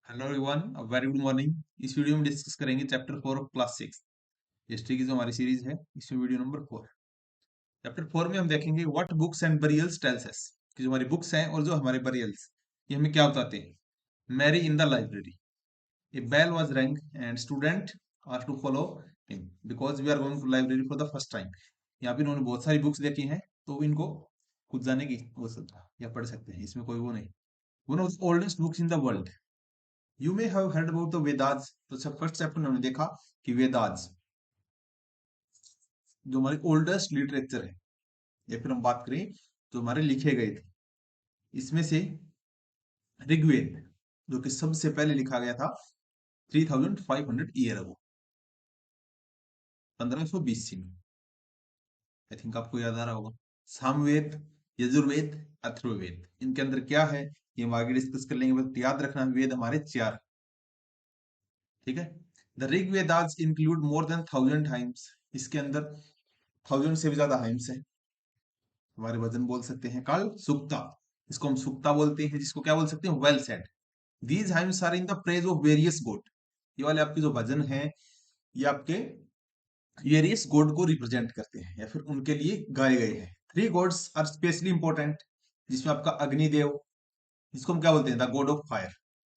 Hello everyone, very good morning. इस video में discuss करेंगे चैप्टर 4 ऑफ क्लास 6 हिस्ट्री की जो हमारी सीरीज है। इसमें वीडियो नंबर 4, चैप्टर 4 में हम देखेंगे what books and burials tells us, कि जो हमारी बुक्स हैं और जो हमारे बरियल्स ये हमें क्या बताते हैं। Mary in the library, a bell was rang and student are to follow him because we are going to library for the first time. यहाँ पे इन्होंने बहुत सारी बुक्स देखी हैं, तो इनको खुद जाने की वो या पढ़ सकते हैं, इसमें कोई वो नहीं। One of the oldest books in the world, you may have heard about the Vedas. तो फर्स्ट चैप्टर में हमने देखा कि वेदास जो हमारे ओल्डेस्ट लिटरेचर है, या फिर हम बात करें जो हमारे लिखे गए थे, इसमें से ऋग्वेद जो कि सबसे पहले लिखा गया था 3500 ईयर अगो, 1500 BC में। आई थिंक आपको याद आ रहा होगा। सामवेद, यजुर्वेद, अथर्ववेद, इनके अंदर क्या है ये हम आगे डिस्कस कर लेंगे, बस याद रखना वेद हमारे चार। ठीक है। The Rig Vedas include more than 1000 times, इसके अंदर 1000 से भी ज्यादा हाइम्स है। हमारे वजन बोल सकते हैं काल सुक्ता, इसको हम सुक्ता बोलते हैं, जिसको क्या बोल सकते हैं, well said. These hymns are in the praise of various god, ये वाले आपके जो भजन हैं ये आपके वेरियस गॉड को रिप्रेजेंट करते हैं या फिर उनके लिए गाए गए हैं। Three gods are specially important, जिसमें आपका अग्निदेव, जिसको हम क्या बोलते हैं, the god of fire.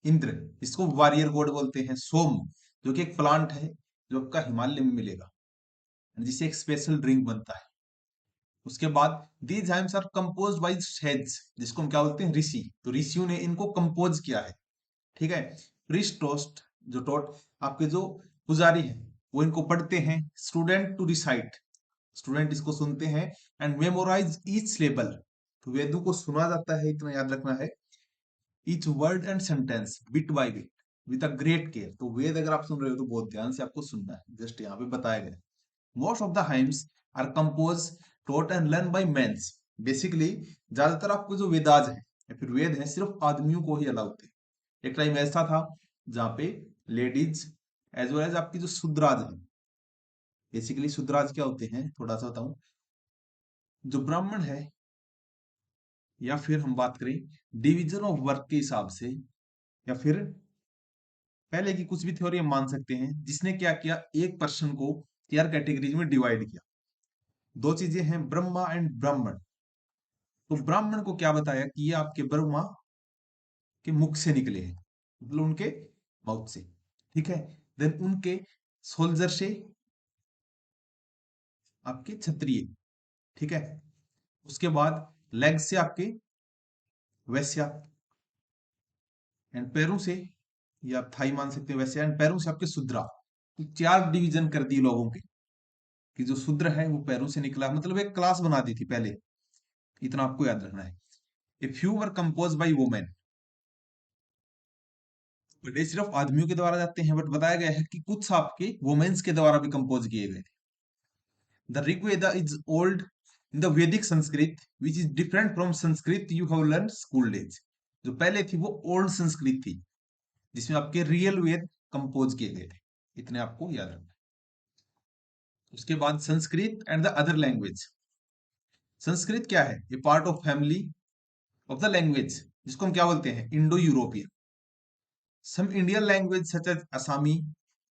Indra, जिसको वारियर गॉड बोलते हैं। सोम, जो कि एक प्लांट है जो आपका हिमालय में मिलेगा, जिससे एक स्पेशल ड्रिंक बनता है। उसके बाद these hymns are composed by sage, जिसको हम क्या बोलते हैं, ऋषि। तो ऋषियों ने इनको कंपोज किया है। ठीक है। प्रीस्ट टोस्ट, जो टोट आपके जो पुजारी हैं वो इनको पढ़ते हैं। स्टूडेंट टू रिसाइट, स्टूडेंट इसको सुनते हैं। एंड मेमोराइज ईच सिलेबल, तो वेदों को सुना जाता है, इतना याद रखना है। Each word and sentence bit by bit with a great care. तो वेद अगर आप सुन रहे हो तो बहुत ध्यान से आपको सुनना है, जस्ट यहाँ पे बताया गया। Most of the hymns are compose, taught and learn by mens. Basically ज्यादातर आपको जो वेदाज है या फिर वेद है सिर्फ आदमियों को ही अलाउ थे। एक टाइम ऐसा था जहाँ पे लेडीज एज वेल एज आपकी जो शूद्राज है, बेसिकली शूद्राज क्या होते हैं थोड़ा सा बताऊं। जो ब्राह्मण है, या फिर हम बात करें डिवीजन ऑफ वर्क के हिसाब से, या फिर पहले की कुछ भी थ्योरी हम मान सकते हैं, जिसने क्या किया, एक पर्सन को 4 कैटेगरीज में डिवाइड किया। दो चीजें हैं, ब्रह्मा एंड ब्राह्मण। तो ब्राह्मण को क्या बताया कि ये आपके ब्रह्मा के मुख से निकले हैं, मतलब उनके माउथ से। ठीक है। देन उनके सोल्जर से आपके क्षत्रिय। ठीक है। उसके बाद लेग से आपके वैश्या, एंड पैरों से, या आप थाई मान सकते हैं वैश्या, एंड पैरों से आपके शूद्रा। तो 4 डिवीजन कर दिए लोगों के, कि जो शूद्र है वो पैरों से निकला, मतलब एक क्लास बना दी थी पहले। इतना आपको याद रखना है। A few were compose by women, but ये सिर्फ आदमियों के द्वारा जाते हैं, बट बताया गया है कि कुछ आपके वुमेन्स के द्वारा भी कंपोज किए गए थे। The Rigveda is old in the Vedic Sanskrit which is different from Sanskrit you have learn school days. जो पहले थी वो ओल्ड संस्कृत थी, जिसमें आपके रियल वेद कंपोज किए गए थे। इतने आपको याद रखना है। उसके बाद Sanskrit and the other language. Sanskrit क्या है, ये part of family of the language, जिसको हम क्या बोलते हैं, Indo European. Some Indian language such as Assamese,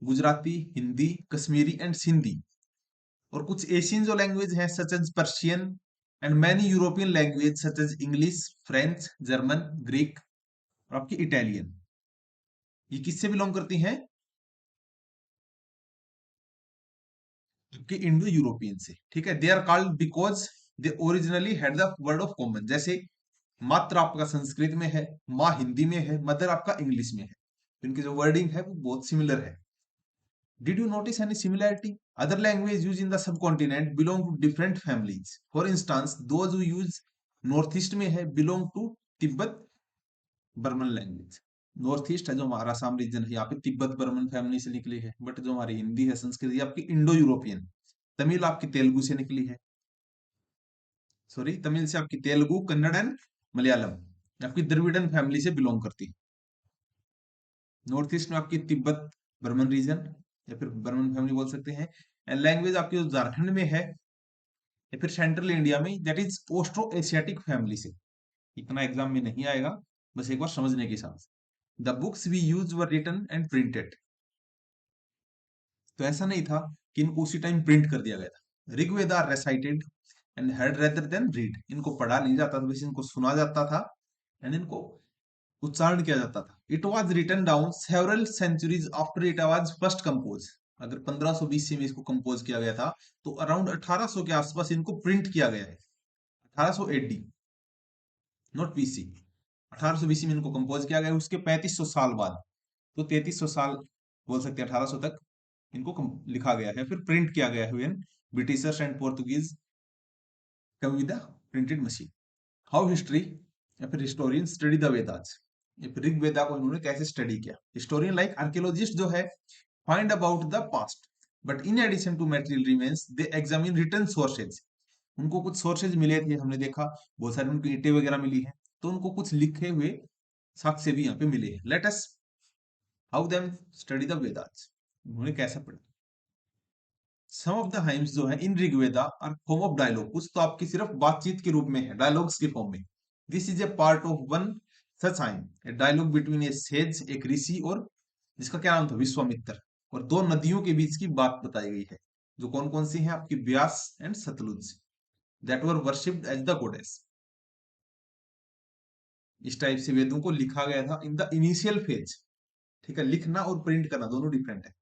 Gujarati, Hindi, Kashmiri and Sindhi. और कुछ एशियन जो लैंग्वेज है such as Persian, and many European language such as English, French, German, Greek, और आपकी इटालियन। ये किससे बिलोंग करती हैं, आपके इंडो यूरोपियन से। ठीक है। They are called because they originally had the word of common. जैसे मात्र आपका संस्कृत में है, माँ हिंदी में है, मदर आपका इंग्लिश में है, तो इनकी जो वर्डिंग है वो बहुत सिमिलर है। Did you notice any similarity? Other languages used in the subcontinent belong to different families. For instance, those who use northeast में है belong to Tibeto Burman language. North east है जो हमारा आसाम रीजन है, यहाँ पे तिब्बत बर्मन फैमिली से निकली है। बट जो हमारी हिंदी है, संस्कृत, ये आपकी इंडो यूरोपियन। तमिल आपकी तेलुगु से निकली है, सॉरी तमिल से आपकी तेलुगु, कन्नड़ एंड मलयालम आपकी द्रविड़न फैमिली से बिलोंग करती है। नॉर्थ ईस्ट में आपकी तिब्बत बर्मन रीजन, या फिर बर्मन फैमिली बोल सकते हैं। एंड लैंग्वेज आपकी जो झारखंड में है, या फिर सेंट्रल इंडिया में, that is Austro Asiatic family से। इतना एग्जाम में नहीं आएगा, बस एक बार समझने के हिसाब से। The books we use were written and printed. तो ऐसा नहीं था कि इनको उसी टाइम प्रिंट कर दिया गया था। Rigveda are recited and heard rather than read. इनको पढ़ा नहीं जाता था, बस इनको सुना जाता था एंड इनको उच्चारण किया जाता था। It was written down several centuries after it was first compose. अगर 1520 में इसको कंपोज किया गया था, तो अराउंड 1800 के आसपास इनको प्रिंट किया गया है। 1800 एडी, नॉट बीसी। 1800 बीसी में इनको कंपोज किया गया, उसके 3500 साल बाद, तो 3300 साल बोल सकते हैं, 1800 तक इनको लिखा गया है, फिर प्रिंट किया गया है when Britishers and Portuguese come with the printed machine. How history या फिर हिस्टोरियन स्टडी द वेदास। या फिर ऋग्वेदा को इन्होंने कैसे स्टडी किया। हिस्टोरियन लाइक आर्कियोलॉजिस्ट जो है find about the past, but in addition to material remains they examine written sources. उनको कुछ सोर्सेज मिले थे, हमने देखा बहुत सारे उनको ईंटें वगैरह मिली है, तो उनको कुछ लिखे हुए साक्ष्य भी यहाँ पे मिले हैं। Let us how them study the Vedas, उन्होंने कैसा पढ़ा। सम ऑफ द हाइम्स जो है in Rigveda are form of dialogue, कुछ तो आपकी सिर्फ बातचीत के रूप में है, डायलॉग्स के फॉर्म में। This is a part of one such hymn, a dialogue between a sage, एक ऋषि, और जिसका क्या नाम था, विश्वामित्र, और दो नदियों के बीच की बात बताई गई है, जो कौन कौन सी है आपकी, Beas and Sutlej, that were worshipped as the goddess. इस टाइप से वेदों को लिखा गया था इन द इनिशियल फेज। ठीक है, लिखना और प्रिंट करना दोनों डिफरेंट है।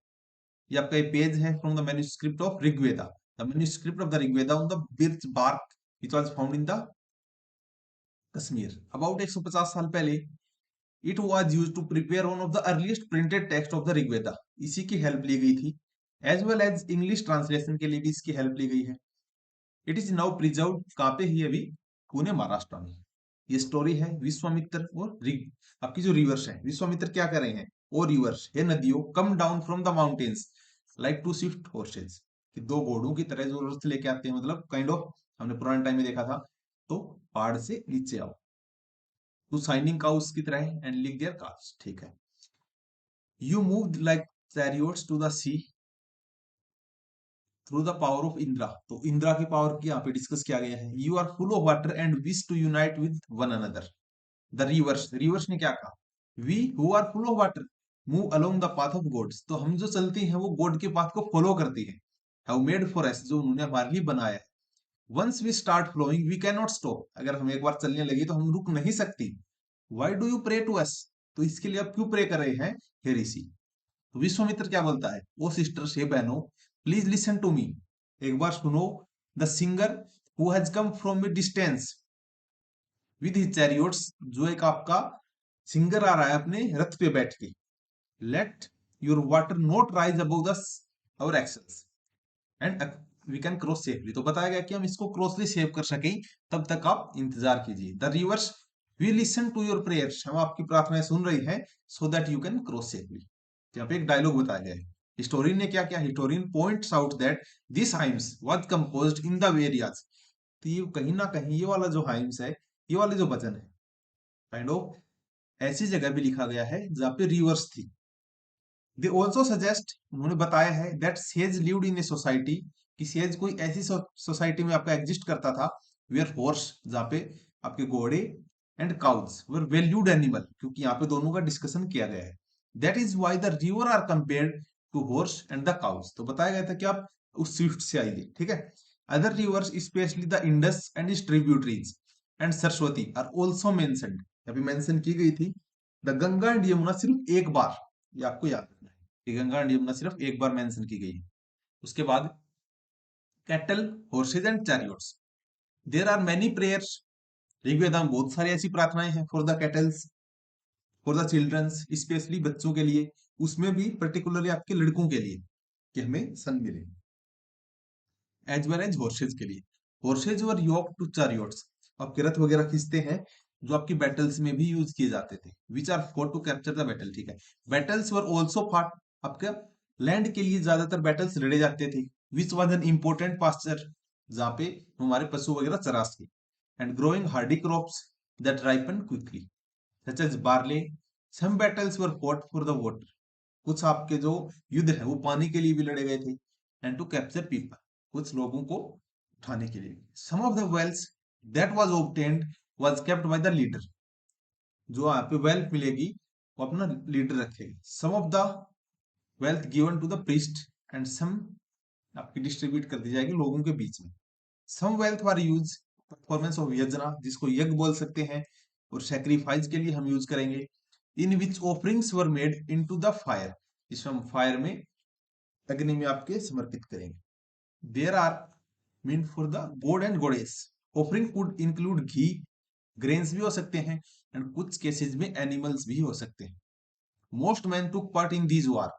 ये आपका ये पेज है from the manuscript of Rigveda, the manuscript of the Rigveda on the birch bark which was found in the Kashmir about 150 साल पहले। It was used to prepare one of the earliest printed text of the Rigveda, इसी की help ली गई थी, as well as English translation के लिए भी इसकी हेल्प ली गई है। इट इज नाउ प्रिजर्व, कहाँ पे ही अभी, पुणे महाराष्ट्र में। ये स्टोरी है विश्वामित्र और ऋग, आपकी जो रिवर्स है, विश्वामित्र क्या कर रहे हैं, ओ रिवर्स, हे नदियों, come down from the mountains like two swift horses, कि दो घोड़ों की तरह जो रथ लेके आते हैं, मतलब काइंड ऑफ हमने पुराने टाइम में देखा था, तो पहाड़ से नीचे आओ, टू साइनिंग काउस की तरह एंड लिक देयर कार्स। ठीक है, you moved like chariots to the sea through the power of Indra. तो इंद्रा की पावर की यहाँ पे डिस्कस किया गया है। You are full of water and wish to unite with one another. The rivers, rivers ने क्या कहा, we who are full of water move along the path of gods. तो हम जो चलती हैं वो गॉड के पाथ को फॉलो करती हैं। हैव मेड फॉर अस, जो उन्होंने हमारे लिए बनाया है। Once we start flowing we can not stop, अगर हम एक बार चलने लगे तो हम रुक नहीं सकती। Why do you pray to us, तो इसके लिए आप क्यों प्रे कर रहे हैं, हे ऋषि। तो विश्वामित्र क्या बोलता है, ओ सिस्टर्स, हे बहनों, प्लीज लिसन टू मी, एक बार सुनो। The singer who has come from a distance with his chariots, जो एक आपका सिंगर आ रहा है अपने रथ पे बैठ के। Let your water not rise above the our axles and we can cross safely. तो बताया गया कि हम इसको क्रॉसली सेव कर सकें, तब तक आप इंतजार कीजिए। The rivers, we listen to your prayers, हम आपकी प्रार्थनाएं सुन रही हैं, so that you can cross safely. यहाँ पे एक डायलॉग बताया गया है। हिस्टोरियन ने क्या किया, historian points out that this hymns was composed in the areas. तो ये कहीं ना कहीं ये वाला जो हाइम्स है, ये वाले जो वचन है, काइंड ऑफ ऐसी जगह भी लिखा गया है जहाँ पे रिवर्स थी। दे ऑल्सो सजेस्ट, उन्होंने बताया है that says lived in a society, कि सेज कोई ऐसी सोसाइटी में आपका एग्जिस्ट करता था, वेयर हॉर्स, जहाँ पे आपके घोड़े, and cows were valued animal, क्योंकि यहाँ पे दोनों का डिस्कशन किया गया है। That is why the river are compared to horse and the cows. तो बताया गया था कि आप उस स्विफ्ट से आइए। ठीक है, other rivers specially the Indus and its tributaries and Saraswati are also mentioned, अभी मेंशन की गई थी। द गंगा एंड यमुना सिर्फ एक बार, ये आपको याद रखना है कि गंगा एंड यमुना सिर्फ एक बार मेंशन की गई है। उसके बाद cattle, horses and chariots, there are many prayers. Rigveda में बहुत सारी ऐसी प्रार्थनाएं हैं for the cattles, for the childrens, specially बच्चों के लिए, उसमें भी पर्टिकुलरली आपके लड़कों के लिए, कि हमें सन मिले, एज वेल एज हॉर्सेज के लिए। हॉर्सेज वर योक टू चैरियोट्स, आपके रथ वगैरह खींचते हैं, जो आपकी बैटल्स में भी यूज किए जाते थे, which are for to capture the battle. ठीक है, बैटल्स वर ऑल्सो फाट, आपका लैंड के लिए ज्यादातर बैटल्स लड़े जाते थे, which was an important pasture, जहाँ पे हमारे पशु वगैरह चरा सके, and growing hardy crops that ripen quickly such as barley. Some battles were fought for the water, कुछ आपके जो युद्ध है वो पानी के लिए भी लड़े गए थे, एंड टू कैप्चर पीपल, कुछ लोगों को उठाने के लिए। Some of the wealth that was obtained was kept by the leader, जो यहाँ पे वेल्थ मिलेगी वो अपना लीडर रखेगा। Some of the wealth given to the priest and some आपकी डिस्ट्रीब्यूट कर दी जाएगी लोगों के बीच में। Some wealth were use performance of yajna, जिसको यज्ञ बोल सकते हैं, और सेक्रीफाइस के लिए हम यूज करेंगे। In which offerings were made into the fire, इसमें हम फायर में, अग्नि में आपके समर्पित करेंगे। There are mean for the god and goddess. Offering could include ghee, grains भी हो सकते हैं, एंड कुछ केसेस में एनिमल्स भी हो सकते हैं। Most man took part in these war,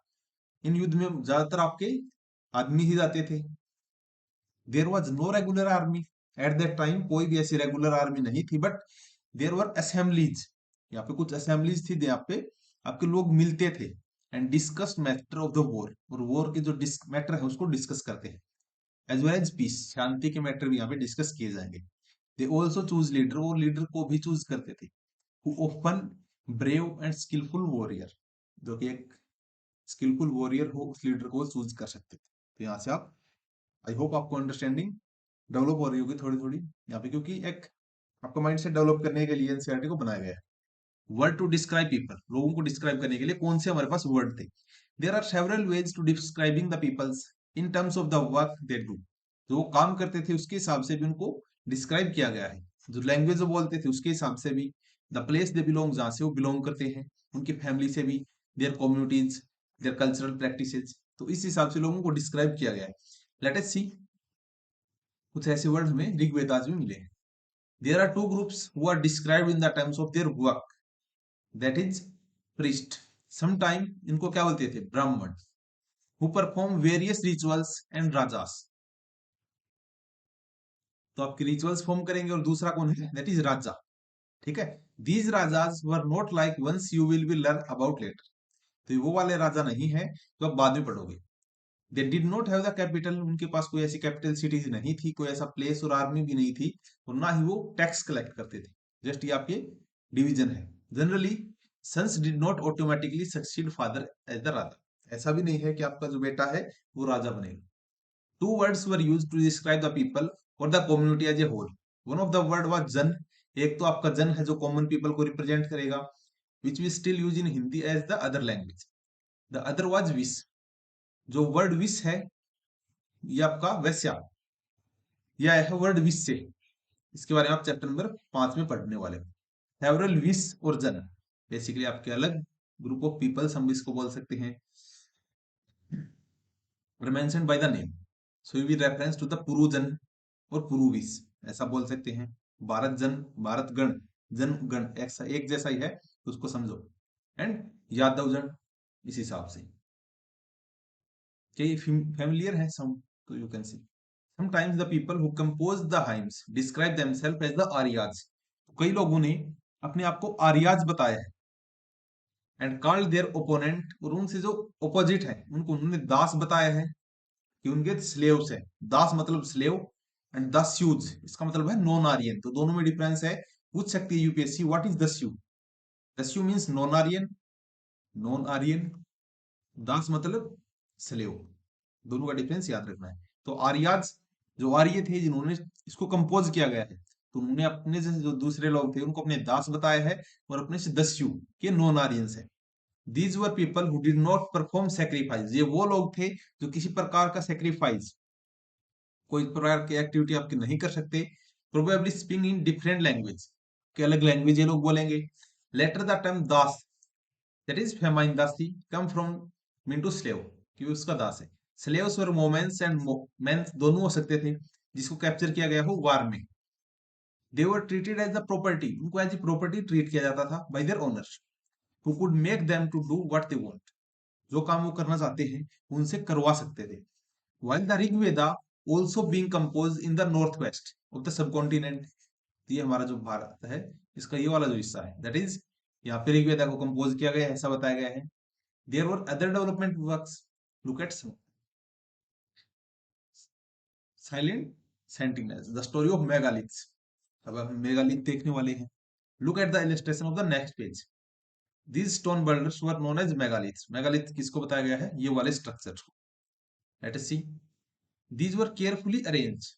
इन युद्ध में ज्यादातर आपके आदमी ही जाते थे। There was no regular army at that time, कोई भी ऐसी रेगुलर आर्मी नहीं थी, बट देयर वर असेंबलीज, यहाँ पे कुछ असेंबलीज थी, यहाँ पे आपके लोग मिलते थे, and discuss matter of the war, और वॉर के जो मैटर है उसको डिस्कस करते हैं, एज वेल एज पीस, शांति के मैटर भी यहाँ पे डिस्कस किए जाएंगे। दे ऑल्सो चूज लीडर, और लीडर को भी चूज करते थे, who often brave and skilful warrior, जो कि एक स्किलफुल वॉरियर हो उस लीडर को चूज कर सकते थे। तो यहाँ से आप, आई होप आपको अंडरस्टैंडिंग डेवलप हो रही होगी थोड़ी थोड़ी यहाँ पे, क्योंकि एक आपका माइंडसेट डेवलप करने के लिए एनसीईआरटी को बनाया गया है। वर्ड टू डिस्क्राइब पीपल, लोगों को डिस्क्राइब करने के लिए कौन से हमारे पास वर्ड थे। There are several ways to describing the peoples in terms of the work they do, जो वो काम करते थे उसके हिसाब से भी उनको डिस्क्राइब किया गया है। जो लैंग्वेज वो बोलते थे उसके हिसाब से भी, द प्लेस दे बिलोंग, जहां से वो बिलोंग करते हैं, उनकी फैमिली से भी, their communities, their cultural practices, तो इस हिसाब से लोगों को डिस्क्राइब किया गया है। लेट अस सी, कुछ ऐसे वर्ड हमें ऋग्वेदास में मिले हैं। There are two groups who are described in the terms of their work, that is priest, sometime इनको क्या बोलते थे, ब्राह्मण, who perform various rituals and rajas, तो आपके रिचुअल्स फॉर्म करेंगे, और दूसरा कौन है, दैट इज राजा। ठीक है, these rajas were not like ones you will be learn about later, तो वो वाले राजा नहीं है तो आप बाद में पढ़ोगे। They did not have the capital, उनके पास कोई ऐसी कैपिटल सिटीज नहीं थी, कोई ऐसा प्लेस और आर्मी भी नहीं थी, और ना ही वो टैक्स कलेक्ट करते थे। जस्ट ये आपके डिवीजन है। Generally sons did not automatically succeed father as the raja, ऐसा भी नहीं है कि आपका जो बेटा है वो राजा बनेगा। Two words were used to describe the people और the community as a whole. One of the word was jan, एक तो आपका जन है जो कॉमन पीपल को रिप्रेजेंट करेगा, which we still use in Hindi as the other language. The other was vish, जो वर्ड विश है ये आपका वैश्या, यह है वर्ड विश से, इसके बारे में आप चैप्टर नंबर 5 में पढ़ने वाले हो। सेवरल विश और जन बेसिकली आपके अलग ग्रुप ऑफ पीपल्स हम इसको बोल सकते हैं, mentioned by the name, so we reference to the Purujan और पुरुविश, ऐसा बोल सकते हैं। भारत जन, भारत गण, जन गण ऐसा एक जैसा ही है, तो उसको समझो। एंड यादव जन, इस हिसाब से कई फेमिलियर है सम, तो you can see sometimes the people who compose the hymns describe themself as the Aryas, कई लोगों ने अपने आप को आर्याज बताया है। एंड कॉल्ड देयर ओपोनेंट, और उनसे जो ओपोजिट है उनको उन्होंने दास बताया है, कि उनके स्लेव्स है। दास मतलब स्लेव, एंड दस्यूज इसका मतलब है नॉन आर्यन, तो दोनों में डिफरेंस है। पूछ सकती है UPSC, what is dasyu. Dasyu means non Aryan, non Aryan, दास मतलब स्लेव, दोनों का डिफरेंस याद रखना है। तो आर्याज जो आर्य थे जिन्होंने इसको कंपोज किया गया है, तो उन्होंने अपने जैसे जो दूसरे लोग थे उनको अपने दास बताया है, और अपने से दस्यु के नॉन आर्यंस है। These were people who did not perform sacrifice, ये वो लोग थे जो किसी प्रकार का सेक्रीफाइस, कोई प्रकार की एक्टिविटी आपकी नहीं कर सकते। Probably speaking in different language, के अलग लैंग्वेज ये लोग बोलेंगे। Later the term das, that is feminine dasi, come from mean to slave, कि उसका दास है। Slaves were womens and mens, दोनों हो सकते थे, जिसको कैप्चर किया गया हो वार में। They were treated as the property, उनको एज ए प्रॉपर्टी ट्रीट किया जाता था by their owners, who could make them to do what they want, जो काम वो करना चाहते हैं उनसे करवा सकते थे। While the Rig Veda also being composed in the northwest of the subcontinent, ये हमारा जो भारत है इसका ये वाला जो हिस्सा है, दैट इज यहाँ पे ऋग्वेदा को कंपोज किया गया है, ऐसा बताया गया है। There were other development works, look at silent sentinels, the story of megaliths, अब हम मेगालिथ देखने वाले हैं। Look at the illustration of the next page. These stone boulders were known as megaliths, megalith किसको बताया गया है, ये वाले स्ट्रक्चर को। Let us see, these were carefully arranged,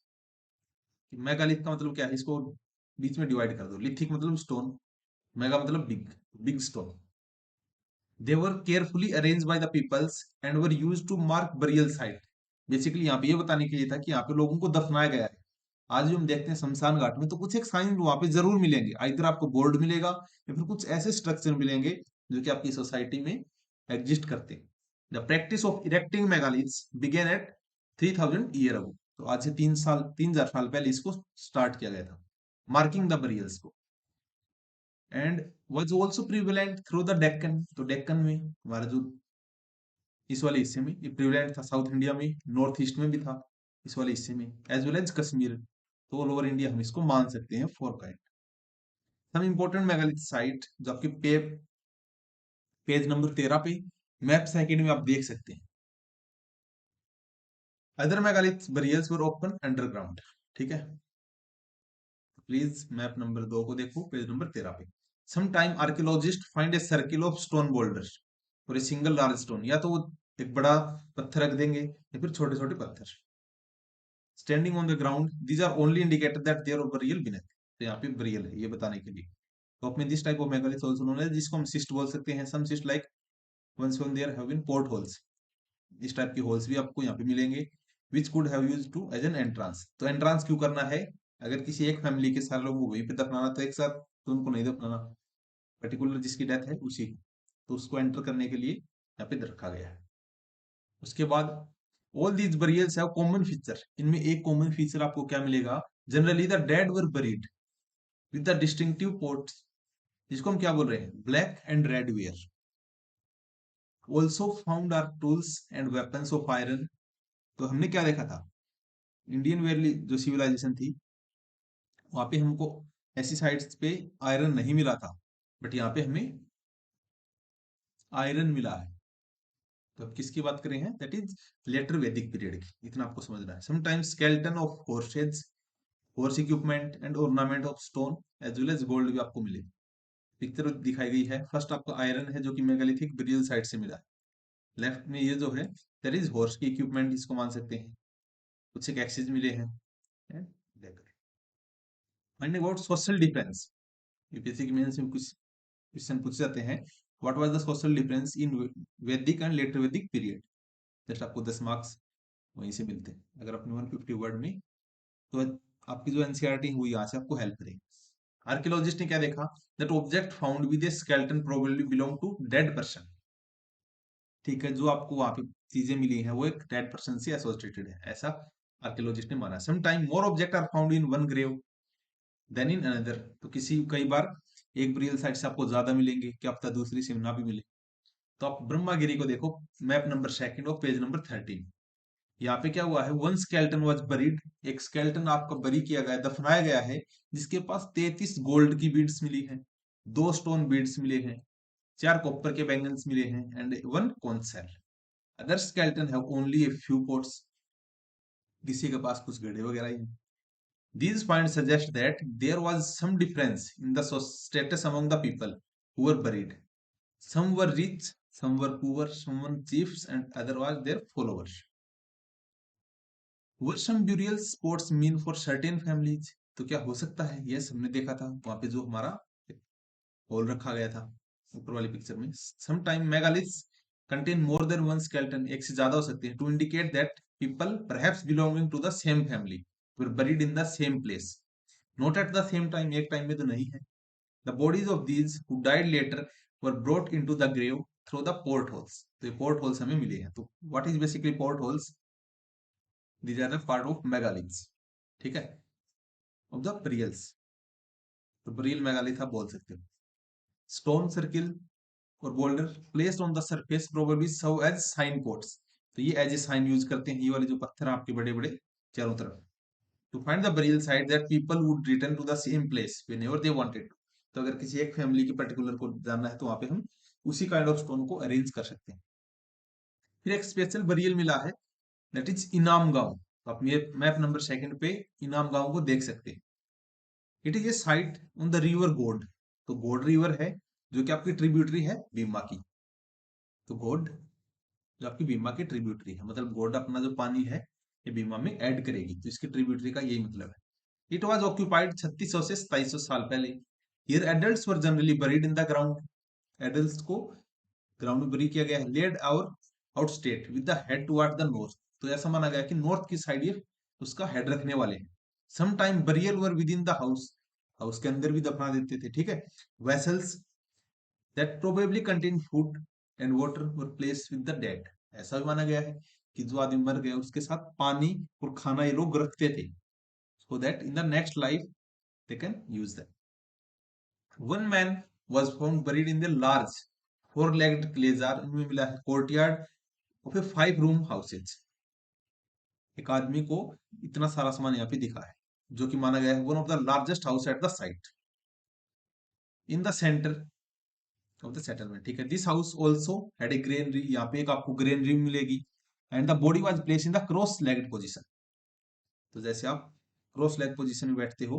megalith का मतलब क्या है, इसको बीच में डिवाइड कर दो। लिथिक मतलब स्टोन, मेगा मतलब big, big stone. They were carefully arrange by the peoples and were use to mark burial site. Basically यहाँ पे ये बताने के लिए था कि यहाँ पे लोगों को दफनाया गया है। आज भी हम देखते हैं शमशान घाट में तो कुछ एक साइन वहां पे जरूर मिलेंगे, इधर आपको बोर्ड मिलेगा या फिर कुछ ऐसे स्ट्रक्चर मिलेंगे जो कि आपकी सोसाइटी में एग्जिस्ट करते हैं। The practice of erecting megaliths began at 3000 year ago. तो आज से 3,000 साल पहले इसको स्टार्ट किया गया था, मार्किंग द बरियल्स को। And was also prevalent through the Deccan. तो डेक्कन में हमारा जो इस वाले हिस्से में ये प्रिवेलेंट था, साउथ इंडिया में, नॉर्थ ईस्ट में भी था इस वाले हिस्से में, एज वेल एज कश्मीर। तो ऑल ओवर इंडिया हम इसको मान सकते हैं four kind. Some important megalith site जो आपके पेज नंबर 13 पे मैप सेकंड में आप देख सकते हैं। अदर मेगालिथ बरियल्स वर ओपन अंडरग्राउंड। ठीक है, प्लीज मैप नंबर 2 को देखो, पेज नंबर 13 पे। Some time archaeologist find a circle of stone boulder और ए सिंगल लार्ज स्टोन। या तो वो एक बड़ा पत्थर रख देंगे या फिर छोटे छोटे पत्थर standing on the ground. These are only indicator that there burial beneath. तो यहाँ पे बरियल है ये बताने के लिए। तो अपने this type of megalith also known है, जिसको हम सिस्ट बोल सकते हैं। Some cist like once when there have been port holes. इस टाइप के होल्स भी आपको यहाँ पे मिलेंगे, which could have used to as an entrance. तो एंट्रांस क्यों करना है? अगर किसी एक फैमिली के सारे लोग वहीं पे दफनाना तो एक साथ तो उनको नहीं दफनाना, पर्टिकुलर जिसकी डेथ है उसी को, तो उसको एंटर करने के लिए यहाँ पे रखा गया है। उसके बाद all these burials have common feature. इनमें एक कॉमन फीचर आपको क्या मिलेगा? Generally the dead were buried with the distinctive pots, जिसको हम क्या बोल रहे हैं, black and red ware. Also found are tools and weapons of iron. तो हमने क्या देखा था, इंडियन वैली जो सिविलाइजेशन थी वहां पे हमको ऐसी साइट्स पे आयरन नहीं मिला था, बट यहाँ पे हमें आयरन मिला है। तो अब किसकी बात करें हैं, that is later Vedic period की, इतना आपको समझना है। Sometimes skeleton of horses, horse equipment and ornament of stone as well as gold भी आपको मिले। पिक्चर दिखाई गई है, फर्स्ट आपको आयरन है जो कि मेगालिथिक बेरियल साइट से मिला है। लेफ्ट में ये जो है दैट इज हॉर्स की इक्विपमेंट, इसको मान सकते हैं। कुछ एक एक्सेस मिले हैं। Finding about social difference, UPSC की मेंस में कुछ क्वेश्चन पूछ जाते हैं। What was the social difference in वैदिक and later Vedic period? Just आपको 10 मार्क्स वहीं से मिलते हैं। अगर अपने 150 वर्ड में, तो आपकी जो एनसीईआरटी हुई यहाँ से आपको हेल्प करेगी। आर्कियोलॉजिस्ट ने क्या देखा? That object found with a skeleton probably belong to dead person. ठीक है, जो आपको वहां पे चीजें मिली हैं वो एक डेड पर्सन से एसोसिएटेड है, ऐसा आर्कियोलॉजिस्ट ने माना। Some time more object are found in one grave than in another. तो किसी कई बार एक बरियल साइट से आपको ज्यादा मिलेंगे, क्या पता दूसरी से ना भी मिले। तो आप ब्रह्मागिरी को देखो, मैप नंबर सेकंड और पेज नंबर 13। यहाँ पे क्या हुआ है, वन स्केलेटन वाज बरीड। एक स्केलेटन आपका बरी किया गया, दफनाया गया है, जिसके पास 33 गोल्ड की बीड्स मिली है, 2 स्टोन बीड्स मिले हैं, 4 कॉपर के बैंगल्स मिले हैं and 1 conch shell. Other skeleton have only a few pots. किसी के पास कुछ गड्ढे वगैरह ही हैं। These finds suggest that there was some difference in the status among the people who were buried. Some were rich, some were poor, some were chiefs, and other was their followers. Were some burial spots mean for certain families? तो क्या हो सकता है, yes हमने देखा था वहां पे जो हमारा होल रखा गया था ऊपर वाली पिक्चर में। Sometime megaliths contain more than one skeleton, एक से ज्यादा हो सकते हैं, to indicate that people perhaps belonging to the same family were buried in the same place. Not at the same time, एक टाइम में तो नहीं है। The bodies of these who died later were brought into the grave through the portholes. तो ये portholes हमें मिले हैं। तो what is basically portholes? These are the part of megaliths, ठीक है, of the burials। तो burial megalith आप बोल सकते हो। Stone circle और boulder placed on the surface probably serve as signposts. तो ये एज ए साइन यूज करते हैं, ये वाले जो पत्थर आपके बड़े बड़े चारों तरफ, to find the burial site that people would return to the same place whenever they wanted to. तो अगर किसी एक फैमिली की पर्टिकुलर को जानना है तो वहां पे हम उसी काइंड ऑफ स्टोन को अरेंज कर सकते हैं। फिर एक स्पेशल बरियल मिला है, दैट इज इनाम गांव। तो आप मैप नंबर सेकंड पे इनाम गांव को देख सकते हैं। It is a site on the river गोड। तो गोड रिवर है जो कि आपकी ट्रिब्यूटरी है भीमा की। तो गोड जो आपकी भीमा की ट्रिब्यूटरी है, मतलब गोड अपना जो पानी है ये भीमा में ऐड करेगी, तो इसकी ट्रिब्यूटरी का यही मतलब है। इट वाज ऑक्यूपाइड 3600 से 2700 साल पहले। Here adults were generally buried in the ground. Adults को ग्राउंड में बरी किया गया है। लेड और out state with the head toward the north, तो ऐसा माना गया कि नॉर्थ की साइड ये उसका हेड रखने वाले हैं। Some time burial were within the house, house के अंदर भी दफना देते थे, ठीक है। Vessels that probably contain food and water were place with the dead, ऐसा भी माना गया है कि जो आदमी मर गया उसके साथ पानी और खाना ये लोग रखते थे, so that in the next life they can use that. One man was found buried in the large four-legged clay jar, इनमें मिला है courtyard of a 5-room houses। एक आदमी को इतना सारा सामान यहाँ पे दिखा है, जो कि माना गया है one of the largest house at the site in the center of the settlement, ठीक है। This house also had a granary, यहाँ पे एक आपको granary मिलेगी, and the body was placed in the cross-legged position, तो जैसे आप क्रॉस लेग पोजीशन में बैठते हो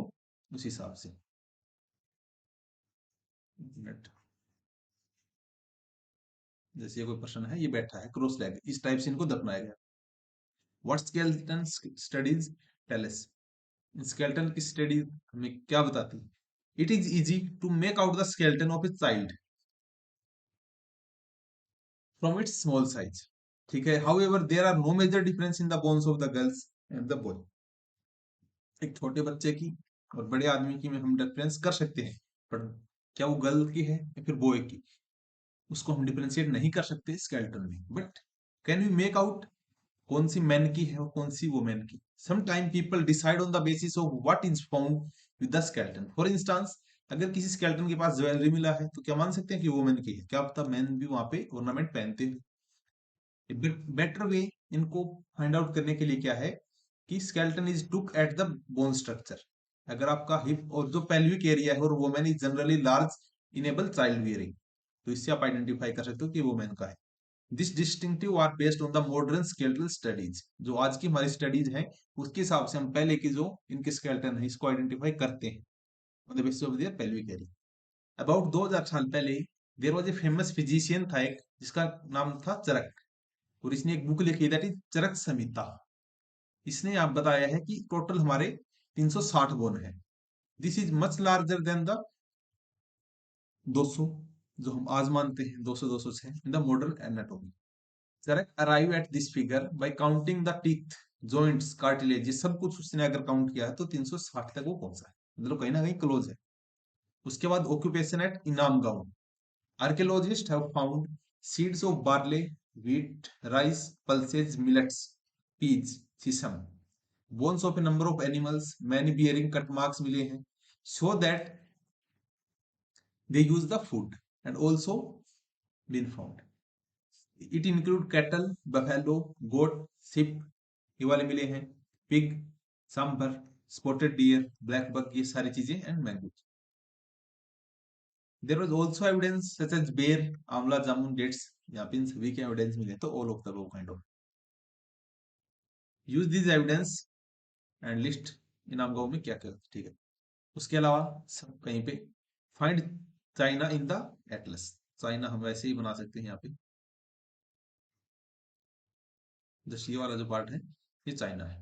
उस हिसाब से। जैसे ये कोई पर्सन है, ये बैठा है क्रॉस लेग, इस टाइप से इनको दफनाया गया। What skeleton studies tell us, skeleton की स्टडी हमें क्या बताती है? It is easy to make out the skeleton of a child from its small size, ठीक है। However there are no major difference in the bones of the girls and the boy, एक छोटे बच्चे की और बड़े आदमी की में हम डिफरेंस कर सकते हैं, पर क्या वो गर्ल की है या फिर बॉय की, उसको हम डिफरेंशिएट नहीं कर सकते स्केलेटन में। But can we make out कौन सी मैन की है और कौन सी वुमेन की? Sometime people decide on the basis of what is found with the skeleton. For instance, अगर किसी स्केलेटन के पास ज्वेलरी मिला है तो क्या मान सकते हैं कि वुमेन की है? क्या पता मैन भी वहां पे ऑर्नामेंट पहनते हैं। बेटर वे इनको फाइंड आउट करने के लिए क्या है कि skeleton is took at the bone structure, अगर आपका हिप और जो पेल्विक एरिया है और women is generally large enable child bearing, तो इससे आप आइडेंटिफाई कर सकते हो कि वुमेन का है। This distinctive are based on the modern skeletal studies, जो आज की हमारी स्टडीज हैं उसके हिसाब से हम पहले की जो इनके स्केलेटन है इसको आइडेंटिफाई करते हैं on the basis of their pelvic area. About 2000 साल पहले there was a famous physician था एक, जिसका नाम था चरक, और इसने एक बुक लिखी दैट इज चरक संहिता। इसने आप बताया है कि टोटल हमारे 360 बोन है। This is much larger than the 200 जो हम आज मानते हैं, 200 206 in the modern anatomy. Sarek arrive at this figure by counting the teeth, joints, cartilage, सब कुछ उसने अगर काउंट किया है तो 360 तक वो पहुंचा है, मतलब कहीं ना कहीं क्लोज है। उसके बाद ऑक्यूपेशन एट इनाम gown, archaeologist have found seeds of barley, wheat, rice, pulses, millets, peas, sesame, bones of a number of animals, many bearing cut marks मिले हैं, so that they use the food and also been found. It include cattle, buffalo, goat, sheep, ये वाले मिले हैं, pig, sambar, spotted deer, blackbuck, ये सारी चीजें and mango. There was also evidence such as ber, amla, jamun, dates, यहाँ पे इन सभी के एविडेंस मिले, तो all of the above kind of use this evidence and list इनाम गांव में क्या क्या, ठीक है। उसके अलावा सब कहीं पे find China in the Atlas, China हम वैसे ही बना सकते हैं यहाँ पे, जैसे ये वाला जो पार्ट है ये चाइना है,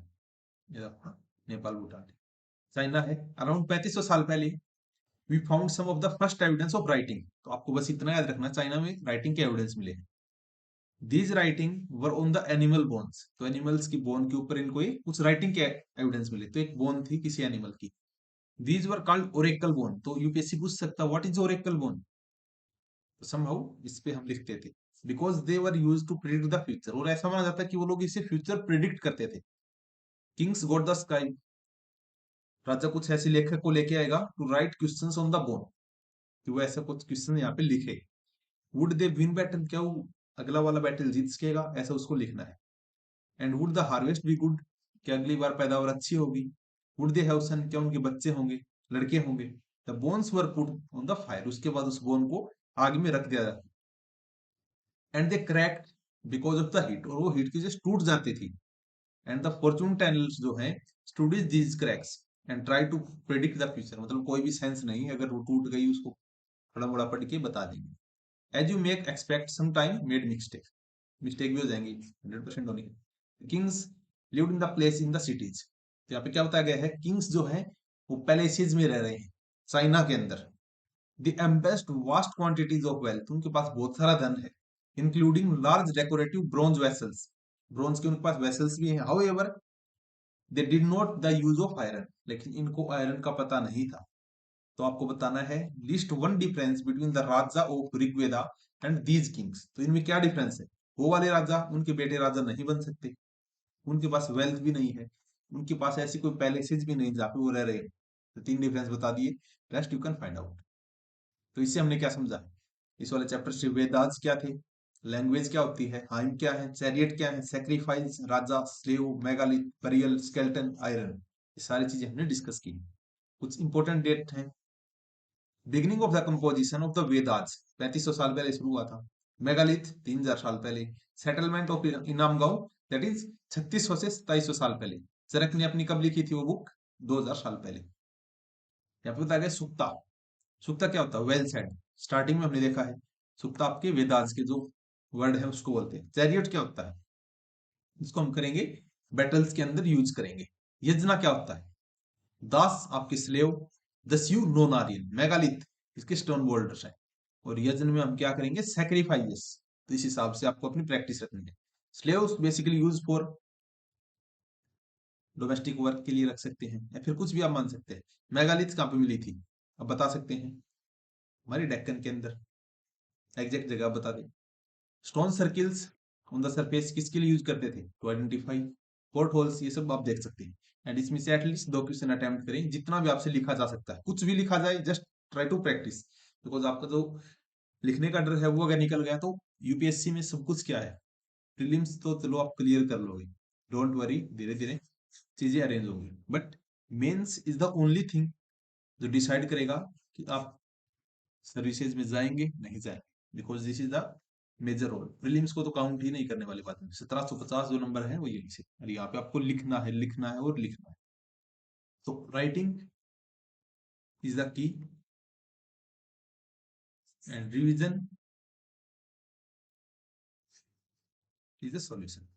ये आपका नेपाल भूटान चाइना है। अराउंड 3500 साल पहले we found some of the first evidence of writing, तो आपको बस इतना याद रखना चाइना में राइटिंग के एविडेंस मिले। These writing were on the animal bones, तो एनिमल्स की बोन के ऊपर इनको कुछ राइटिंग के एविडेंस मिले, तो एक बोन थी किसी एनिमल की। These were called oracle bone, तो यूपीएससी पूछ सकता व्हाट इज ओरेकल बोन, तो समहाउ इस पे हम लिखते थे because they were use to predict the future, और ऐसा माना जाता है कि वो लोग इसे फ्यूचर प्रिडिक्ट करते थे। किंग्स गॉट द स्काई, राजा कुछ ऐसे लेखक को लेके आएगा to write questions on the bone, कि वो ऐसा कुछ क्वेश्चन यहाँ पे लिखे। वुड दे विन बैटल, क्या वो अगला वाला बैटल जीत सकेगा, ऐसा उसको लिखना है। And would the harvest be good, क्या अगली बार पैदावार अच्छी होगी। वुड दे हैव सन, क्या उनके बच्चे होंगे, लड़के होंगे। The bones were put on the fire, उसके बाद उस बोन को आग में रख दिया जाता, and they cracked because of the heat, और वो हीट की वजह से टूट जाती थी। एंड द फॉर्चून टेलर्स जो है studies these cracks and try to predict the future, मतलब कोई भी सेंस नहीं, अगर वो टूट गई उसको थोड़ा मोड़ा पढ़ के बता देंगे। As you make expect some time made mistake, mistake भी हो जाएंगी, 100% होनी है। Kings lived in the place in the cities, तो यहाँ पे क्या बताया गया है, किंग्स जो है वो पैलेसेस में रह रहे हैं चाइना के अंदर। The एम्बेस्ड vast quantities of wealth, उनके पास बहुत सारा धन है। Including large decorative bronze vessels. Bronze के उनके पास वेसल्स भी हैं, however they did not the use of iron, लेकिन इनको आयरन का पता नहीं था। तो आपको बताना है list one difference between the Raja of Rigveda and these Kings. तो इनमें क्या डिफरेंस है? वो वाले राजा, उनके बेटे राजा नहीं बन सकते, उनके पास वेल्थ भी नहीं है, उनके पास ऐसी कोई पैलेसेज भी नहीं जहाँ पे वो रह रहे हैं। तो तीन डिफरेंस बता दिए, rest you can find out. तो इससे हमने क्या समझा? इस वाले चैप्टर से वेदास क्या थे, लैंग्वेज क्या होती है, हाइम क्या है, चैरियट क्या है, sacrifice, raja, slave, megalith, burial, skeleton, iron, ये सारी चीजें हमने डिस्कस की। कुछ इंपॉर्टेंट डेट हैं। Beginning of the composition of the Vedas 3500 साल पहले शुरू हुआ था। मेगालिथ 3000 साल पहले। सेटलमेंट ऑफ इनाम गांव दैट इज 3600 से 2700 साल पहले। चरक ने अपनी कब लिखी थी वो बुक? 2000 साल पहले। यहाँ पे बताया गया सुक्ता। सुक्ता क्या होता है? Well said. स्टार्टिंग में हमने देखा है सुक्ता आपके वेदास के जो वर्ड है उसको बोलते हैं। चैरियट क्या होता है? इसको हम करेंगे बैटल्स के अंदर यूज करेंगे। यजना क्या होता है? दास आपके स्लेव। दस्यु नो नारियल। मेगालिथ इसके स्टोन बोल्डर्स हैं। और यजन में हम क्या करेंगे? सेक्रीफाइस। तो इस हिसाब से आपको अपनी प्रैक्टिस रखनी है। Slaves basically use for domestic work के लिए रख सकते हैं, या फिर कुछ भी आप मान सकते हैं। मेगालिथ कहाँ पे मिली थी अब बता सकते हैं? हमारी डेक्कन के अंदर। एग्जैक्ट जगह बता दें। Stone circles on the surface किसके लिए यूज करते थे? To identify post holes. ये सब आप देख सकते हैं। एंड इसमें से एटलीस्ट 2 क्वेश्चन अटेम्प्ट करें, जितना भी आपसे लिखा जा सकता है, कुछ भी लिखा जाए, just try to practice. Because आपका जो लिखने का डर है वो अगर निकल गया तो यूपीएससी में सब कुछ क्या है, प्रीलिम्स तो चलो आप क्लियर कर लोगे, डोंट वरी, धीरे धीरे चीजें अरेंज होंगी। But mains is the only thing जो डिसाइड करेगा कि आप सर्विसेज में जाएंगे नहीं जाएंगे। Because this is the major role. Prelims को तो काउंट ही नहीं करने वाली बात है। 1750 जो नंबर है वो यही से, और यहाँ पे आपको लिखना है, लिखना है और लिखना है। तो writing is the key and revision is the solution.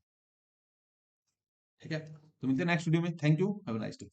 ठीक है, तो मिलते हैं नेक्स्ट वीडियो में। Thank you, have a nice day.